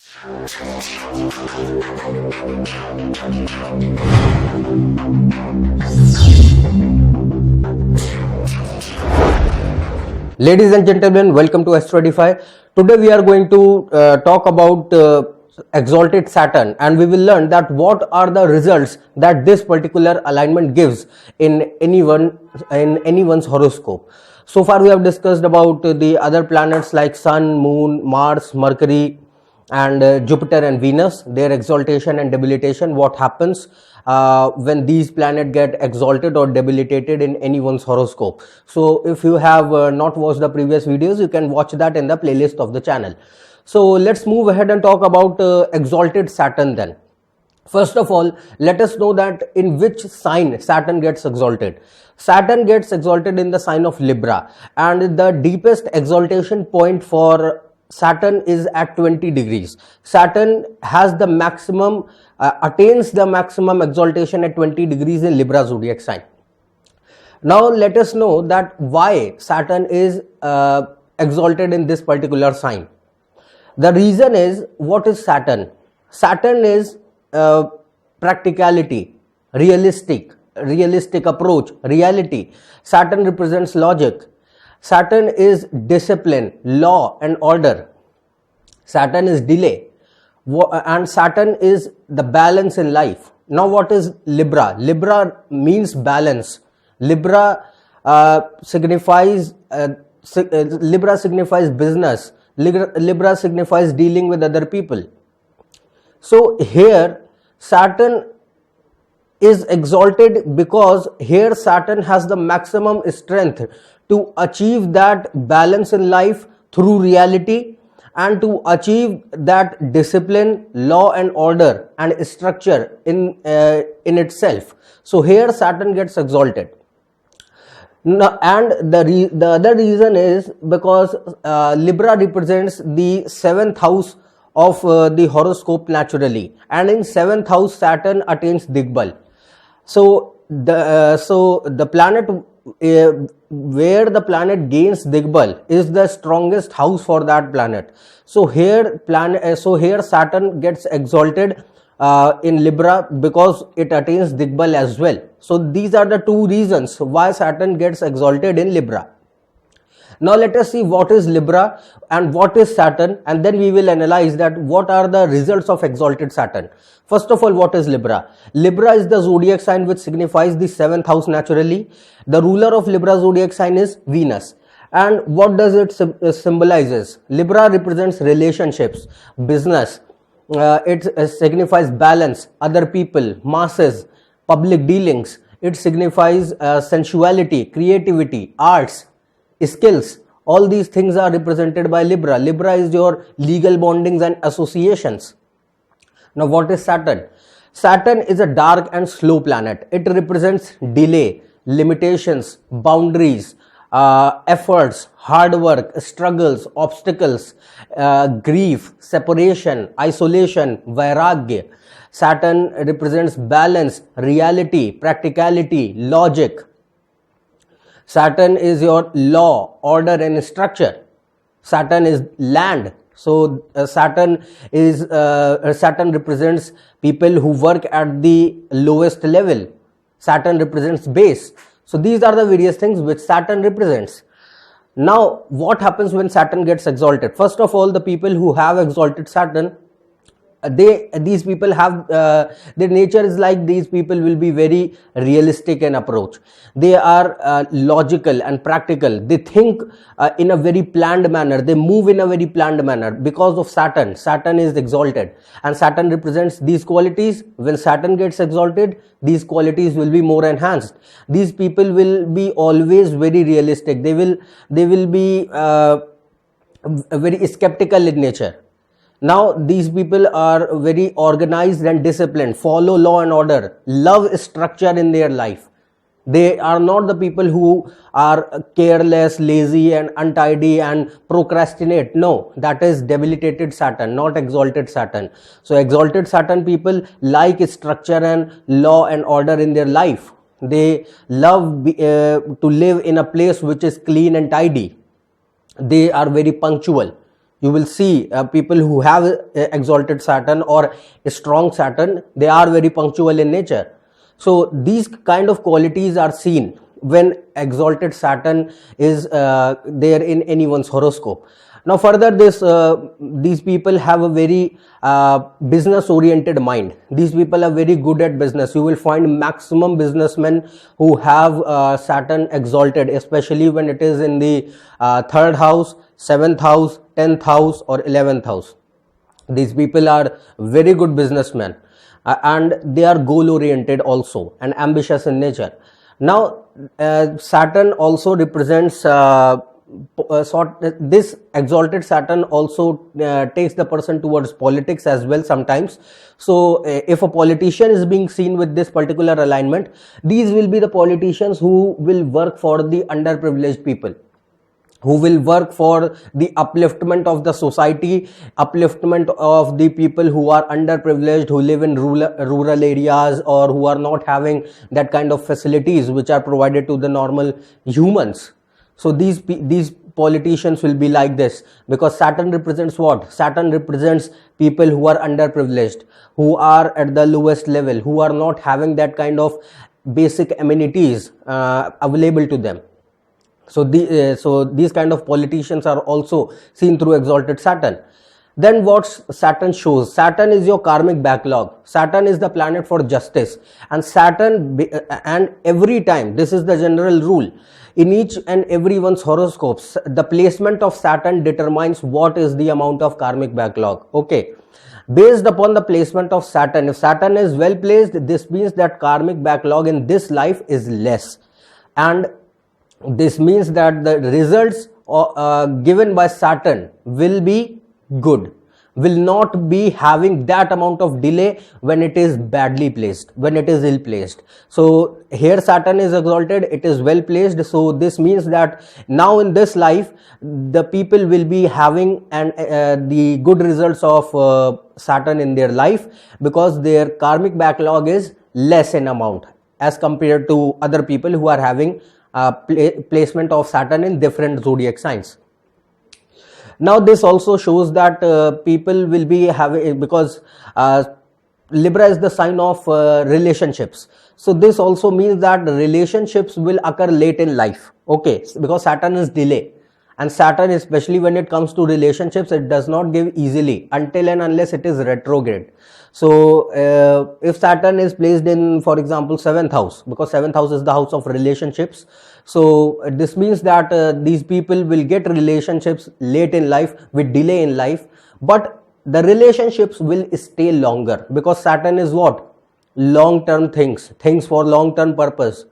Ladies and gentlemen, welcome to AstroEdify. Today we are going to talk about exalted Saturn, and we will learn that what are the results that this particular alignment gives in anyone's horoscope. So far we have discussed about the other planets like Sun, Moon, Mars, Mercury, and Jupiter and Venus, their exaltation and debilitation, what happens when these planets get exalted or debilitated in anyone's horoscope. So if you have not watched the previous videos, you can watch that in the playlist of the channel. So let's move ahead and talk about exalted Saturn then. First of all, let us know that in which sign Saturn gets exalted. Saturn gets exalted in the sign of Libra, and the deepest exaltation point for Saturn is at 20 degrees. Saturn has the maximum, attains the maximum exaltation at 20 degrees in Libra zodiac sign. Now let us know that why Saturn is exalted in this particular sign. The reason is, what is Saturn? Saturn is practicality, realistic approach, reality. Saturn represents logic. Saturn is discipline, law and order. Saturn is delay, and Saturn is the balance in life. Now what is Libra? Libra means balance. Libra signifies business. Libra signifies dealing with other people. So here Saturn is exalted because here Saturn has the maximum strength to achieve that balance in life through reality and to achieve that discipline, law and order and structure in itself. So here Saturn gets exalted. Now, and the other reason is because Libra represents the 7th house of the horoscope naturally, and in 7th house Saturn attains Digbal. So the planet where the planet gains Digbal is the strongest house for that planet. So here Saturn gets exalted in Libra because it attains Digbal as well. So these are the two reasons why Saturn gets exalted in Libra. Now let us see what is Libra and what is Saturn, and then we will analyze that what are the results of exalted Saturn. First of all, what is Libra? Libra is the zodiac sign which signifies the 7th house naturally. The ruler of Libra zodiac sign is Venus. And what does it symbolizes? Libra represents relationships, business. It signifies balance, other people, masses, public dealings. It signifies sensuality, creativity, arts, skills. All these things are represented by Libra. Libra is your legal bondings and associations. Now what is Saturn? Saturn is a dark and slow planet. It represents delay, limitations, boundaries, efforts, hard work, struggles, obstacles, grief, separation, isolation, vairagya. Saturn represents balance, reality, practicality, logic. Saturn is your law, order and structure. Saturn is land. So Saturn represents people who work at the lowest level. Saturn represents base. So these are the various things which Saturn represents. Now what happens when Saturn gets exalted? First of all, the people who have exalted Saturn, these people have their nature is like, these people will be very realistic in approach. They are logical and practical. They think in a very planned manner. They move in a very planned manner because of Saturn. Saturn is exalted, and Saturn represents these qualities. When Saturn gets exalted, these qualities will be more enhanced. These people will be always very realistic. They will be very skeptical in nature. Now these people are very organized and disciplined, follow law and order, love structure in their life. They are not the people who are careless, lazy and untidy and procrastinate. No, that is debilitated Saturn, not exalted Saturn. So exalted Saturn people like structure and law and order in their life. They love to live in a place which is clean and tidy. They are very punctual. You will see people who have exalted Saturn or a strong Saturn, they are very punctual in nature. So these kind of qualities are seen when exalted Saturn is there in anyone's horoscope. Now further, these people have a very business oriented mind. These people are very good at business. You will find maximum businessmen who have Saturn exalted, especially when it is in the third house, seventh house, 10th house or 11th house. These people are very good businessmen, and they are goal oriented also and ambitious in nature. Now Saturn also represents this exalted Saturn also takes the person towards politics as well sometimes. So if a politician is being seen with this particular alignment, these will be the politicians who will work for the underprivileged people, who will work for the upliftment of the society, upliftment of the people who are underprivileged, who live in rural areas, or who are not having that kind of facilities which are provided to the normal humans. So these politicians will be like this, because Saturn represents what? Saturn represents people who are underprivileged, who are at the lowest level, who are not having that kind of basic amenities available to them. So these kind of politicians are also seen through exalted Saturn. Then what Saturn shows? Saturn is your karmic backlog. Saturn is the planet for justice, and every time, this is the general rule in each and everyone's horoscopes, the placement of Saturn determines what is the amount of karmic backlog. Okay, based upon the placement of Saturn, if Saturn is well placed, this means that karmic backlog in this life is less, and this means that the results given by Saturn will be good, will not be having that amount of delay when it is badly placed, when it is ill placed. So here Saturn is exalted, it is well placed. So this means that now in this life, the people will be having the good results of Saturn in their life, because their karmic backlog is less in amount as compared to other people who are having placement of Saturn in different zodiac signs. Now this also shows that people will be having, because Libra is the sign of relationships. So this also means that relationships will occur late in life. Okay, because Saturn is delay, and Saturn, especially when it comes to relationships, it does not give easily until and unless it is retrograde. So if Saturn is placed in, for example, 7th house, because 7th house is the house of relationships, so this means that these people will get relationships late in life with delay in life, but the relationships will stay longer, because Saturn is what? Long term things for long term purpose.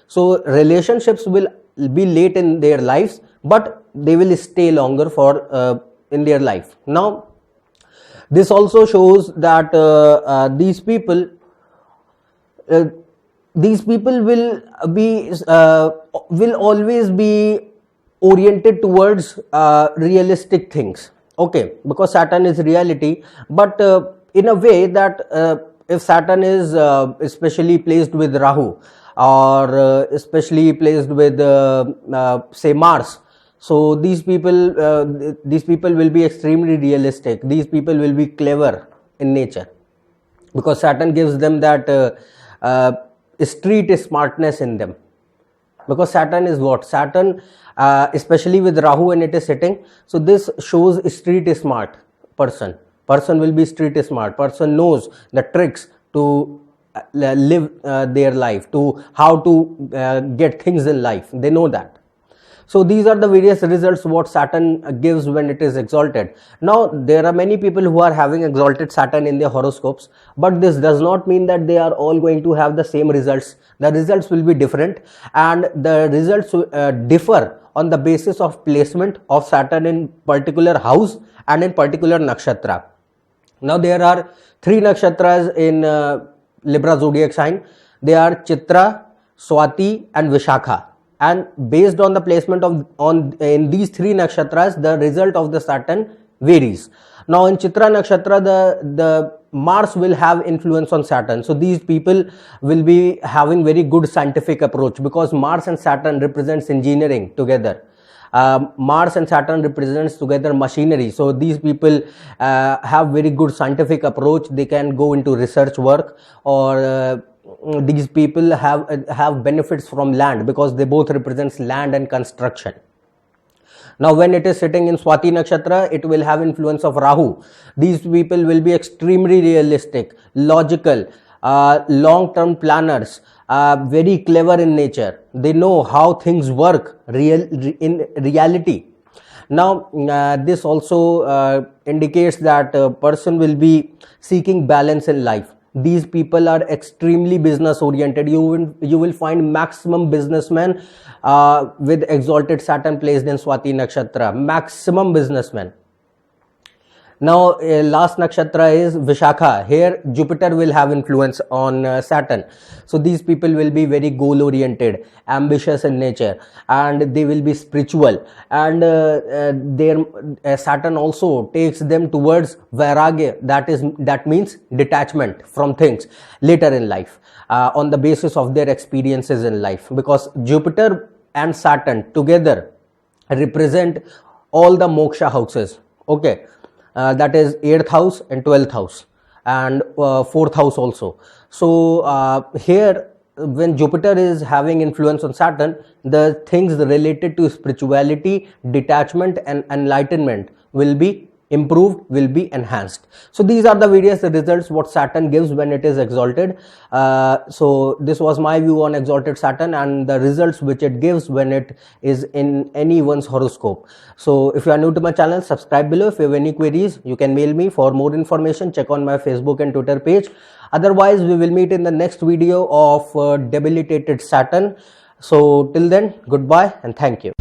So relationships will be late in their lives, but they will stay longer for in their life. Now this also shows that these people will always be oriented towards realistic things. Okay, because Saturn is reality, but in a way that if Saturn is especially placed with Rahu, or especially placed with say Mars, so these people will be extremely realistic. These people will be clever in nature, because Saturn gives them that street smartness in them. Because Saturn is what? Saturn, especially with Rahu when it is sitting, so this shows street smart person. Person will be street smart. Person knows the tricks to live their life, to how to get things in life. They know that. So these are the various results what Saturn gives when it is exalted. Now there are many people who are having exalted Saturn in their horoscopes, but this does not mean that they are all going to have the same results. The results will be different, and the results differ on the basis of placement of Saturn in particular house and in particular nakshatra. Now there are 3 nakshatras in Libra zodiac sign. They are Chitra, Swati and Vishakha. And based on the placement in these 3 nakshatras, the result of the Saturn varies. Now in Chitra nakshatra, the Mars will have influence on Saturn. So these people will be having very good scientific approach, because Mars and Saturn represents engineering together. Mars and Saturn represents together machinery. So these people have very good scientific approach. They can go into research work, or these people have benefits from land, because they both represents land and construction. Now when it is sitting in Swati Nakshatra, it will have influence of Rahu. These people will be extremely realistic, logical, long-term planners, very clever in nature. They know how things work in reality. Now this also indicates that a person will be seeking balance in life. These people are extremely business oriented. You will find maximum businessmen with exalted Saturn placed in Swati Nakshatra. Maximum businessmen. Now last nakshatra is Vishakha. Here Jupiter will have influence on Saturn. So these people will be very goal oriented, ambitious in nature, and they will be spiritual, and their Saturn also takes them towards Vairagya, that means detachment from things later in life, on the basis of their experiences in life, because Jupiter and Saturn together represent all the moksha houses. Okay, that is 8th house and 12th house and 4th house also. So here when Jupiter is having influence on Saturn, the things related to spirituality, detachment and enlightenment will be improved, will be enhanced. So these are the various results what Saturn gives when it is exalted. So this was my view on exalted Saturn and the results which it gives when it is in anyone's horoscope. So if you are new to my channel, subscribe below. If you have any queries, you can mail me. For more information, check on my Facebook and Twitter page. Otherwise, we will meet in the next video of debilitated Saturn. So till then, goodbye and thank you.